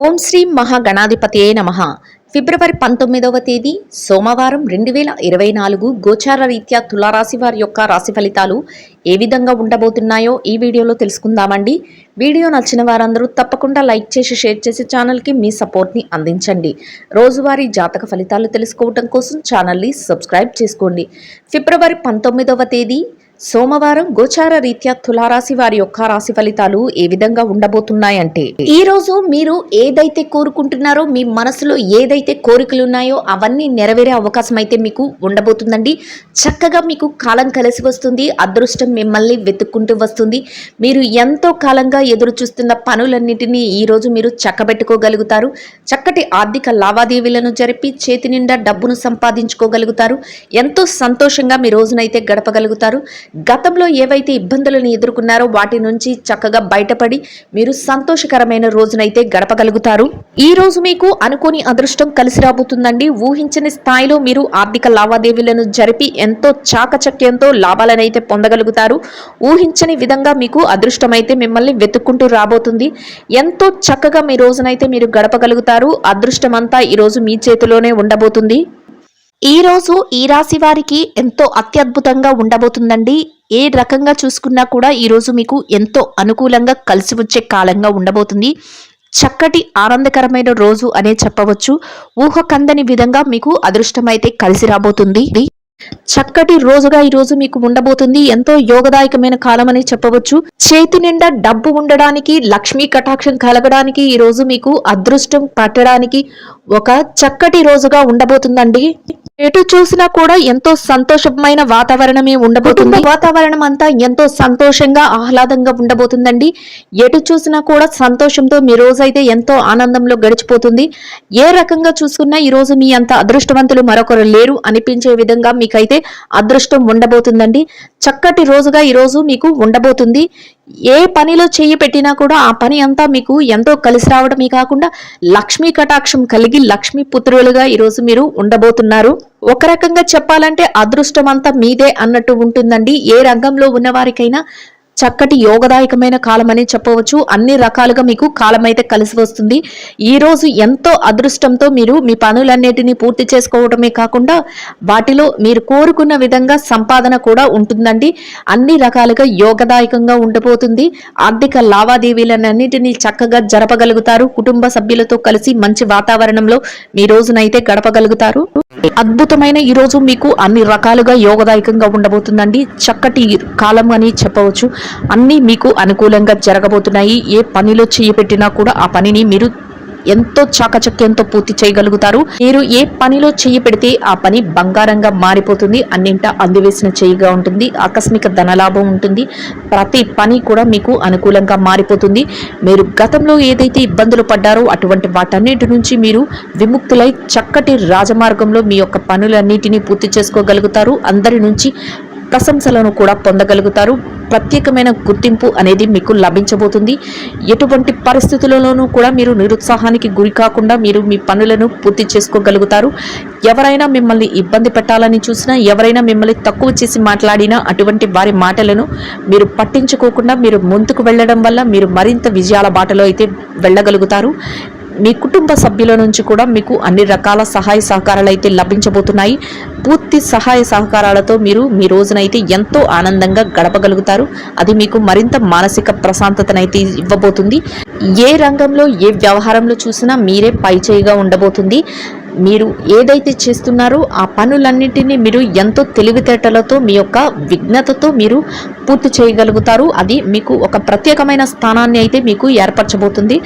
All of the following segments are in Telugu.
ఓం శ్రీ మహాగణాధిపతియే నమః. ఫిబ్రవరి 19వ తేదీ సోమవారం 2024 గోచార రీత్యా తులారాశి వారి యొక్క రాశి ఫలితాలు ఏ విధంగా ఉండబోతున్నాయో ఈ వీడియోలో తెలుసుకుందామండి. వీడియో నచ్చిన వారందరూ తప్పకుండా లైక్ చేసి షేర్ చేసి ఛానల్కి మీ సపోర్ట్ని అందించండి. రోజువారీ జాతక ఫలితాలు తెలుసుకోవడం కోసం ఛానల్ని సబ్స్క్రైబ్ చేసుకోండి. ఫిబ్రవరి 19వ తేదీ సోమవారం గోచార రీత్యా తులారాశి వారి యొక్క రాశి ఫలితాలు ఏ విధంగా ఉండబోతున్నాయంటే, ఈ రోజు మీరు ఏదైతే కోరుకుంటున్నారో, మీ మనసులో ఏదైతే కోరికలు ఉన్నాయో అవన్నీ నెరవేరే అవకాశం అయితే మీకు ఉండబోతుందండి. చక్కగా మీకు కాలం కలిసి వస్తుంది. అదృష్టం మిమ్మల్ని వెతుక్కుంటూ వస్తుంది. మీరు ఎంతో కాలంగా ఎదురు చూస్తున్న పనులన్నిటినీ ఈ రోజు మీరు చక్కబెట్టుకోగలుగుతారు. చక్కటి ఆర్థిక లావాదేవీలను జరిపి చేతి నిండా డబ్బును సంపాదించుకోగలుగుతారు. ఎంతో సంతోషంగా మీ రోజునైతే గడపగలుగుతారు. గతంలో ఏవైతే ఇబ్బందులను ఎదుర్కొన్నారో వాటి నుంచి చక్కగా బయటపడి మీరు సంతోషకరమైన రోజునైతే గడపగలుగుతారు. ఈ రోజు మీకు అనుకోని అదృష్టం కలిసి రాబోతుందండి. ఊహించని స్థాయిలో మీరు ఆర్థిక లావాదేవీలను జరిపి ఎంతో చాకచక్యంతో లాభాలనైతే పొందగలుగుతారు. ఊహించని విధంగా మీకు అదృష్టం అయితే మిమ్మల్ని వెతుక్కుంటూ రాబోతుంది. ఎంతో చక్కగా మీ రోజునైతే మీరు గడపగలుగుతారు. అదృష్టం అంతా ఈ రోజు మీ చేతిలోనే ఉండబోతుంది. ఈ రోజు ఈ రాశి వారికి ఎంతో అత్యద్భుతంగా ఉండబోతుందండి. ఏ రకంగా చూసుకున్నా కూడా ఈ రోజు మీకు ఎంతో అనుకూలంగా కలిసి వచ్చే కాలంగా ఉండబోతుంది. చక్కటి ఆనందకరమైన రోజు అనే చెప్పవచ్చు. ఊహకందని విధంగా మీకు అదృష్టం అయితే కలిసి రాబోతుంది. చక్కటి రోజుగా ఈ రోజు మీకు ఉండబోతుంది. ఎంతో యోగదాయకమైన కాలం అని చెప్పవచ్చు. చేతి నిండా డబ్బు ఉండడానికి, లక్ష్మీ కటాక్షం కలగడానికి, ఈ రోజు మీకు అదృష్టం పట్టడానికి ఒక చక్కటి రోజుగా ఉండబోతుందండి. ఎటు చూసినా కూడా ఎంతో సంతోషమైన వాతావరణమే ఉండబోతుంది. వాతావరణం అంతా ఎంతో సంతోషంగా ఆహ్లాదంగా ఉండబోతుందండి. ఎటు చూసినా కూడా సంతోషంతో మీ రోజైతే ఎంతో ఆనందంలో గడిచిపోతుంది. ఏ రకంగా చూసుకున్నా ఈ రోజు మీ అంత అదృష్టవంతులు మరొకరు లేరు అనిపించే విధంగా మీకైతే అదృష్టం ఉండబోతుందండి. చక్కటి రోజుగా ఈ రోజు మీకు ఉండబోతుంది. ఏ పనిలో చెయ్యి పెట్టినా కూడా ఆ పని అంతా మీకు ఎంతో కలిసి రావడమే కాకుండా లక్ష్మీ కటాక్షం కలిగి లక్ష్మీ పుత్రులుగా ఈరోజు మీరు ఉండబోతున్నారు. ఒక రకంగా చెప్పాలంటే అదృష్టం అంతా మీదే అన్నట్టు ఉంటుందండి. ఏ రంగంలో ఉన్నవారికైనా చక్కటి యోగదాయకమైన కాలం అని చెప్పవచ్చు. అన్ని రకాలుగా మీకు కాలం అయితే కలిసి వస్తుంది. ఈ రోజు ఎంతో అదృష్టంతో మీరు మీ పనులన్నిటినీ పూర్తి చేసుకోవడమే కాకుండా వాటిలో మీరు కోరుకున్న విధంగా సంపాదన కూడా ఉంటుందండి. అన్ని రకాలుగా యోగదాయకంగా ఉండబోతుంది. ఆర్థిక లావాదేవీలన్నిటినీ చక్కగా జరపగలుగుతారు. కుటుంబ సభ్యులతో కలిసి మంచి వాతావరణంలో మీ రోజునైతే గడపగలుగుతారు. అద్భుతమైన ఈ రోజు మీకు అన్ని రకాలుగా యోగదాయకంగా ఉండబోతుందండి. చక్కటి కాలం అని చెప్పవచ్చు. అన్నీ మీకు అనుకూలంగా జరగబోతున్నాయి. ఏ పనిలో చేయబెట్టినా కూడా ఆ పనిని మీరు ఎంతో చాకచక్యంతో పూర్తి చేయగలుగుతారు. మీరు ఏ పనిలో చెయ్యి పెడితే ఆ పని బంగారంగా మారిపోతుంది. అన్నింటా అందివేసిన చెయ్యిగా ఉంటుంది. ఆకస్మిక ధనలాభం ఉంటుంది. ప్రతి పని కూడా మీకు అనుకూలంగా మారిపోతుంది. మీరు గతంలో ఏదైతే ఇబ్బందులు పడ్డారో అటువంటి వాటన్నిటి నుంచి మీరు విముక్తులై చక్కటి రాజమార్గంలో మీ యొక్క పనులన్నిటినీ పూర్తి చేసుకోగలుగుతారు. అందరి నుంచి ప్రశంసలను కూడా పొందగలుగుతారు. ప్రత్యేకమైన గుర్తింపు అనేది మీకు లభించబోతుంది. ఎటువంటి పరిస్థితులలోనూ కూడా మీరు నిరుత్సాహానికి గురి కాకుండా మీరు మీ పనులను పూర్తి చేసుకోగలుగుతారు. ఎవరైనా మిమ్మల్ని ఇబ్బంది పెట్టాలని చూసినా, ఎవరైనా మిమ్మల్ని తక్కువ చేసి మాట్లాడినా అటువంటి వారి మాటలను మీరు పట్టించుకోకుండా మీరు ముందుకు వెళ్ళడం వల్ల మీరు మరింత విజయాల బాటలో అయితే వెళ్ళగలుగుతారు. మీ కుటుంబ సభ్యుల నుంచి కూడా మీకు అన్ని రకాల సహాయ సహకారాలు అయితే లభించబోతున్నాయి. పూర్తి సహాయ సహకారాలతో మీరు మీ రోజునైతే ఎంతో ఆనందంగా గడపగలుగుతారు. అది మీకు మరింత మానసిక ప్రశాంతతనైతే ఇవ్వబోతుంది. ఏ రంగంలో ఏ వ్యవహారంలో చూసినా మీరే పైచేయిగా ఉండబోతుంది. మీరు ఏదైతే చేస్తున్నారో ఆ పనులన్నింటినీ మీరు ఎంతో తెలివితేటలతో మీ యొక్క విఘ్నతతో మీరు పూర్తి చేయగలుగుతారు. అది మీకు ఒక ప్రత్యేకమైన స్థానాన్ని అయితే మీకు ఏర్పరచబోతుంది.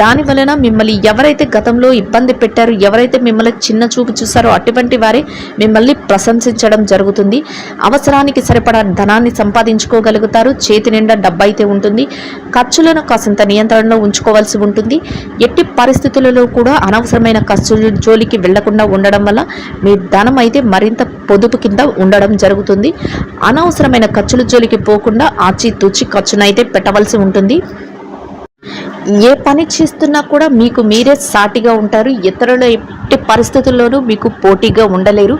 దాని వలన మిమ్మల్ని ఎవరైతే గతంలో ఇబ్బంది పెట్టారో, ఎవరైతే మిమ్మల్ని చిన్న చూపు చూసారో అటువంటి వారే మిమ్మల్ని ప్రశంసించడం జరుగుతుంది. అవసరానికి సరిపడా ధనాన్ని సంపాదించుకోగలుగుతారు. చేతి నిండా డబ్బు అయితే ఉంటుంది. ఖర్చులను కాసింత నియంత్రణలో ఉంచుకోవాల్సి ఉంటుంది. ఎట్టి పరిస్థితులలో కూడా అనవసరమైన ఖర్చులు జోలికి వెళ్లకుండా ఉండడం వల్ల మీ ధనం అయితే మరింత పొదుపు కింద ఉండడం జరుగుతుంది. అనవసరమైన ఖర్చుల జోలికి పోకుండా ఆచితూచి ఖర్చునైతే పెట్టవలసి ఉంటుంది. ఏ పని చేస్తున్నా కూడా మీకు మీరే సాటిగా ఉంటారు. ఇతరుల ఎట్టి పరిస్థితుల్లోనూ మీకు పోటీగా ఉండలేరు.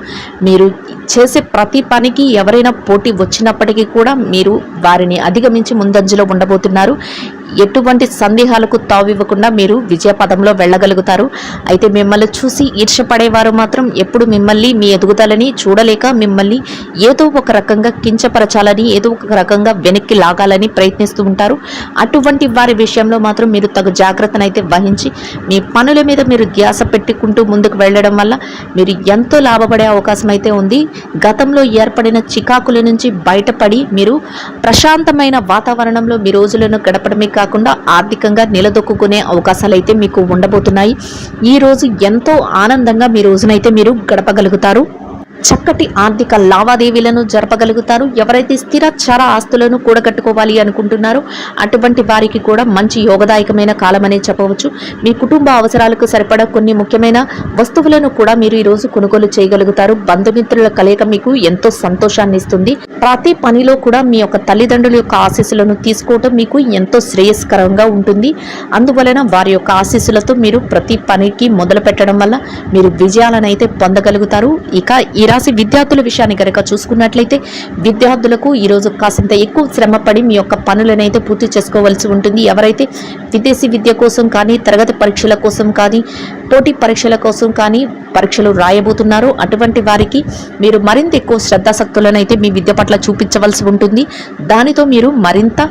మీరు చేసే ప్రతి పనికి ఎవరైనా పోటీ వచ్చినప్పటికీ కూడా మీరు వారిని అధిగమించి ముందంజలో ఉండబోతున్నారు. ఎటువంటి సందేహాలకు తావివ్వకుండా మీరు విజయ పదంలో వెళ్ళగలుగుతారు. అయితే మిమ్మల్ని చూసి ఈర్ష్యపడేవారు మాత్రం ఎప్పుడు మిమ్మల్ని మీ ఎదుగుదలని చూడలేక మిమ్మల్ని ఏదో ఒక రకంగా కించపరచాలని, ఏదో ఒక రకంగా వెనక్కి లాగాలని ప్రయత్నిస్తూ ఉంటారు. అటువంటి వారి విషయంలో మాత్రం మీరు తగు జాగ్రత్తనైతే వహించి మీ పనుల మీద మీరు ధ్యాస పెట్టుకుంటూ ముందుకు వెళ్ళడం వల్ల మీరు ఎంతో లాభపడే అవకాశం అయితే ఉంది. గతంలో ఏర్పడిన చికాకుల నుంచి బయటపడి మీరు ప్రశాంతమైన వాతావరణంలో మీ రోజులను గడపడమే కాకుండా ఆర్థికంగా నిలదొక్కునే అవకాశాలు అయితే మీకు ఉండబోతున్నాయి. ఈ రోజు ఎంతో ఆనందంగా మీ రోజునైతే మీరు గడపగలుగుతారు. చక్కటి ఆర్థిక లావాదేవీలను జరపగలుగుతారు. ఎవరైతే స్థిర చర ఆస్తులను కూడగట్టుకోవాలి అనుకుంటున్నారో అటువంటి వారికి కూడా మంచి యోగదాయకమైన కాలం అనే చెప్పవచ్చు. మీ కుటుంబ అవసరాలకు సరిపడా కొన్ని ముఖ్యమైన వస్తువులను కూడా మీరు ఈరోజు కొనుగోలు చేయగలుగుతారు. బంధుమిత్రుల కలయిక మీకు ఎంతో సంతోషాన్ని ఇస్తుంది. ప్రతి పనిలో కూడా మీ యొక్క తల్లిదండ్రుల యొక్క ఆశీస్సులను తీసుకోవటం మీకు ఎంతో శ్రేయస్కరంగా ఉంటుంది. అందువలన వారి యొక్క ఆశీస్సులతో మీరు ప్రతి పనికి మొదలు పెట్టడం వల్ల మీరు విజయాలను అయితే పొందగలుగుతారు. ఇక ఈ రాశి విద్యార్థుల విషయాన్ని కనుక చూసుకున్నట్లయితే విద్యార్థులకు ఈరోజు కాసింత ఎక్కువ శ్రమపడి మీ యొక్క పనులనైతే పూర్తి చేసుకోవాల్సి ఉంటుంది. ఎవరైతే విదేశీ విద్య కోసం కానీ, తరగతి పరీక్షల కోసం కానీ, పోటీ పరీక్షల కోసం కానీ పరీక్షలు రాయబోతున్నారో అటువంటి వారికి మీరు మరింత ఎక్కువ శ్రద్ధాశక్తులను అయితే మీ విద్య పట్ల చూపించవలసి ఉంటుంది. దానితో మీరు మరింత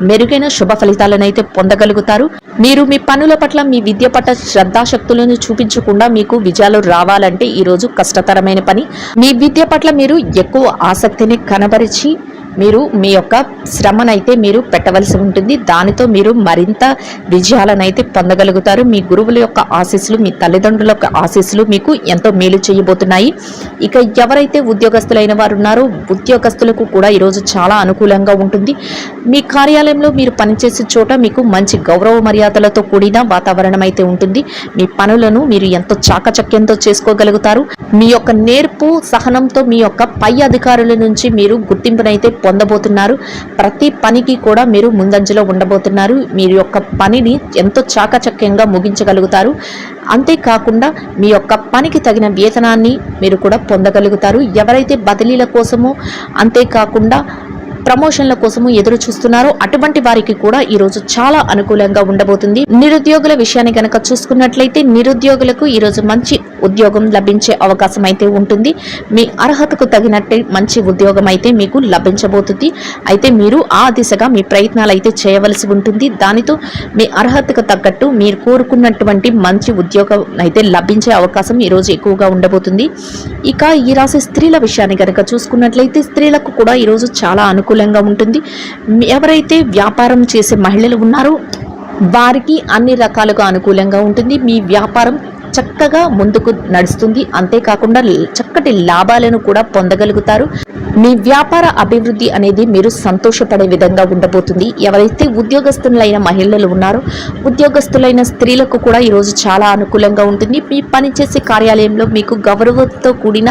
మెరుగైన శుభ ఫలితాలను అయితే పొందగలుగుతారు. మీరు మీ పనుల పట్ల, మీ విద్య పట్ల శ్రద్ధాశక్తులను చూపించకుండా మీకు విజయాలు రావాలంటే ఈరోజు కష్టతరమైన పని. మీ విద్య పట్ల మీరు ఎక్కువ ఆసక్తిని కనబరిచి మీరు మీ యొక్క శ్రమనైతే మీరు పెట్టవలసి ఉంటుంది. దానితో మీరు మరింత విజయాలనైతే పొందగలుగుతారు. మీ గురువుల యొక్క ఆశీస్సులు, మీ తల్లిదండ్రుల యొక్క ఆశీస్సులు మీకు ఎంతో మేలు చేయబోతున్నాయి. ఇక ఎవరైతే ఉద్యోగస్తులైన వారు ఉన్నారో ఉద్యోగస్తులకు కూడా ఈరోజు చాలా అనుకూలంగా ఉంటుంది. మీ కార్యాలయంలో మీరు పనిచేసే చోట మీకు మంచి గౌరవ మర్యాదలతో కూడిన వాతావరణం అయితే ఉంటుంది. మీ పనులను మీరు ఎంతో చాకచక్యంతో చేసుకోగలుగుతారు. మీ యొక్క నేర్పు సహనంతో మీ యొక్క పై అధికారుల నుంచి మీరు గుర్తింపునైతే పొందబోతున్నారు. ప్రతి పనికి కూడా మీరు ముందంజలో ఉండబోతున్నారు. మీరు యొక్క పనిని ఎంతో చాకచక్యంగా ముగించగలుగుతారు. అంతేకాకుండా మీ యొక్క పనికి తగిన వేతనాన్ని మీరు కూడా పొందగలుగుతారు. ఎవరైతే బదిలీల కోసమో అంతేకాకుండా ప్రమోషన్ల కోసము ఎదురు చూస్తున్నారో అటువంటి వారికి కూడా ఈరోజు చాలా అనుకూలంగా ఉండబోతుంది. నిరుద్యోగుల విషయాన్ని కనుక చూసుకున్నట్లయితే నిరుద్యోగులకు ఈరోజు మంచి ఉద్యోగం లభించే అవకాశం అయితే ఉంటుంది. మీ అర్హతకు తగినట్టే మంచి ఉద్యోగం అయితే మీకు లభించబోతుంది. అయితే మీరు ఆ దిశగా మీ ప్రయత్నాలు అయితే చేయవలసి ఉంటుంది. దానితో మీ అర్హతకు తగ్గట్టు మీరు కోరుకున్నటువంటి మంచి ఉద్యోగం అయితే లభించే అవకాశం ఈరోజు ఎక్కువగా ఉండబోతుంది. ఇక ఈ రాశి స్త్రీల విషయాన్ని కనుక చూసుకున్నట్లయితే స్త్రీలకు కూడా ఈరోజు చాలా అనుకూలంగా ఉంటుంది. ఎవరైతే వ్యాపారం చేసే మహిళలు ఉన్నారో వారికి అన్ని రకాలుగా అనుకూలంగా ఉంటుంది. మీ వ్యాపారం చక్కగా ముందుకు నడుస్తుంది. అంతేకాకుండా చక్కటి లాభాలను కూడా పొందగలుగుతారు. మీ వ్యాపార అభివృద్ధి అనేది మీరు సంతోషపడే విధంగా ఉండబోతుంది. ఎవరైతే ఉద్యోగస్తులైన మహిళలు ఉన్నారో ఉద్యోగస్తులైన స్త్రీలకు కూడా ఈరోజు చాలా అనుకూలంగా ఉంటుంది. మీ పనిచేసే కార్యాలయంలో మీకు గౌరవంతో కూడిన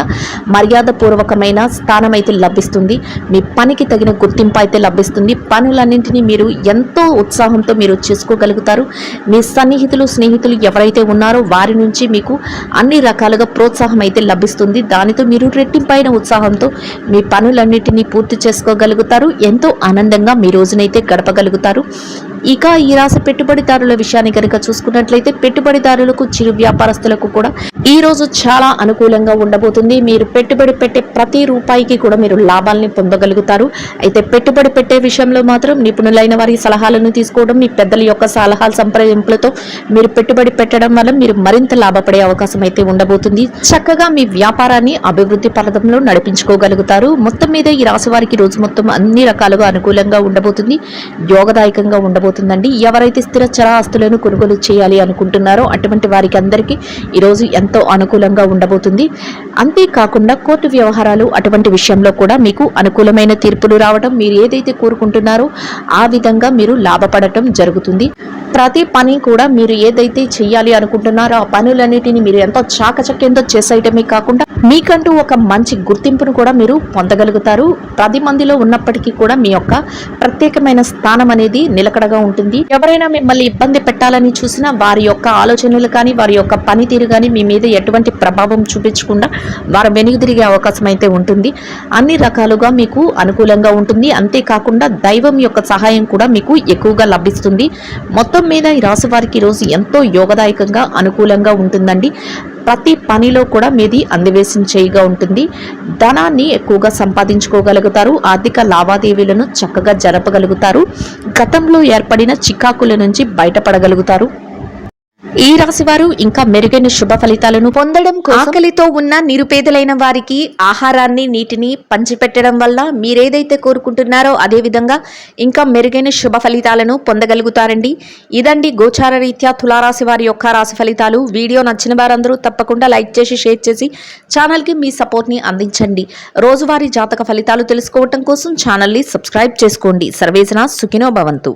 మర్యాదపూర్వకమైన స్థానం అయితే లభిస్తుంది. మీ పనికి తగిన గుర్తింపు అయితే లభిస్తుంది. పనులన్నింటినీ మీరు ఎంతో ఉత్సాహంతో మీరు చేసుకోగలుగుతారు. మీ సన్నిహితులు, స్నేహితులు ఎవరైతే ఉన్నారో వారి నుంచి మీకు అన్ని రకాలుగా ప్రోత్సాహం అయితే లభిస్తుంది. దానితో మీరు రెట్టింపైన ఉత్సాహంతో మీ పనులన్నిటినీ పూర్తి చేసుకోగలుగుతారు. ఎంతో ఆనందంగా మీ రోజునైతే గడపగలుగుతారు. ఇక ఈ రాశి పెట్టుబడిదారుల విషయాన్ని కనుక చూసుకున్నట్లయితే పెట్టుబడిదారులకు, చిరు వ్యాపారస్తులకు కూడా ఈ రోజు చాలా అనుకూలంగా ఉండబోతుంది. మీరు పెట్టుబడి పెట్టే ప్రతి రూపాయికి కూడా మీరు లాభాలని పొందగలుగుతారు. అయితే పెట్టుబడి పెట్టే విషయంలో మాత్రం నిపుణులైన వారి సలహాలను తీసుకోవడం, మీ పెద్దల యొక్క సలహాల సంప్రదింపులతో మీరు పెట్టుబడి పెట్టడం వల్ల మీరు మరింత లాభపడే అవకాశం అయితే ఉండబోతుంది. చక్కగా మీ వ్యాపారాన్ని అభివృద్ధి పథంలో నడిపించుకోగలుగుతారు. మొత్తం మీద ఈ రాశి వారికి రోజు మొత్తం అన్ని రకాలుగా అనుకూలంగా ఉండబోతుంది. యోగదాయకంగా ఉండబోతుందండి. ఎవరైతే స్థిర చర ఆస్తులను కొనుగోలు చేయాలి అనుకుంటున్నారో అటువంటి వారికి అందరికీ ఈరోజు ఎంతో అనుకూలంగా ఉండబోతుంది. అంతేకాకుండా కోర్టు వ్యవహారాలు అటువంటి విషయంలో కూడా మీకు అనుకూలమైన తీర్పులు రావడం, మీరు ఏదైతే కోరుకుంటున్నారో ఆ విధంగా మీరు లాభపడటం జరుగుతుంది. ప్రతి పని కూడా మీరు ఏదైతే చేయాలి అనుకుంటున్నారో ఆ పనులు పనులన్నిటిని మీరు ఎంతో చాకచక్యంతో చేసేయటమే కాకుండా మీకంటూ ఒక మంచి గుర్తింపును కూడా మీరు పొందగలుగుతారు. 10 మందిలో ఉన్నప్పటికీ కూడా మీ యొక్క ప్రత్యేకమైన స్థానం అనేది నిలకడగా ఉంటుంది. ఎవరైనా మిమ్మల్ని ఇబ్బంది పెట్టాలని చూసినా వారి యొక్క ఆలోచనలు కానీ వారి యొక్క పనితీరు కానీ మీ మీద ఎటువంటి ప్రభావం చూపించకుండా వారు వెనుదిరిగే అవకాశం అయితే ఉంటుంది. అన్ని రకాలుగా మీకు అనుకూలంగా ఉంటుంది. అంతేకాకుండా దైవం యొక్క సహాయం కూడా మీకు ఎక్కువగా లభిస్తుంది. మొత్తం మీద ఈ రాశి వారికి రోజు ఎంతో యోగదాయకంగా అనుకూలంగా ఉంటుందండి. ప్రతి పనిలో కూడా మీది అందివేసిన చేయిగా ఉంటుంది. ధనాన్ని ఎక్కువగా సంపాదించుకోగలుగుతారు. ఆర్థిక లావాదేవీలను చక్కగా జరపగలుగుతారు. గతంలో ఏర్పడిన చికాకుల నుంచి బయటపడగలుగుతారు. ఈ రాశి వారు ఇంకా మెరుగైన శుభ ఫలితాలను పొందడం కోసం ఆకలితో ఉన్న నిరుపేదలైన వారికి ఆహారాన్ని నీటిని పంచిపెట్టడం వల్ల మీరేదైతే కోరుకుంటున్నారో అదే విధంగా ఇంకా మెరుగైన శుభ ఫలితాలను పొందగలుగుతారండి. ఇదండి గోచార రీత్యా తులారాశి వారి యొక్క రాశి ఫలితాలు. వీడియో నచ్చిన వారందరూ తప్పకుండా లైక్ చేసి షేర్ చేసి ఛానల్కి మీ సపోర్ట్ని అందించండి. రోజువారీ జాతక ఫలితాలు తెలుసుకోవటం కోసం ఛానల్ని సబ్స్క్రైబ్ చేసుకోండి. సర్వేజన సుఖినో భవంతు.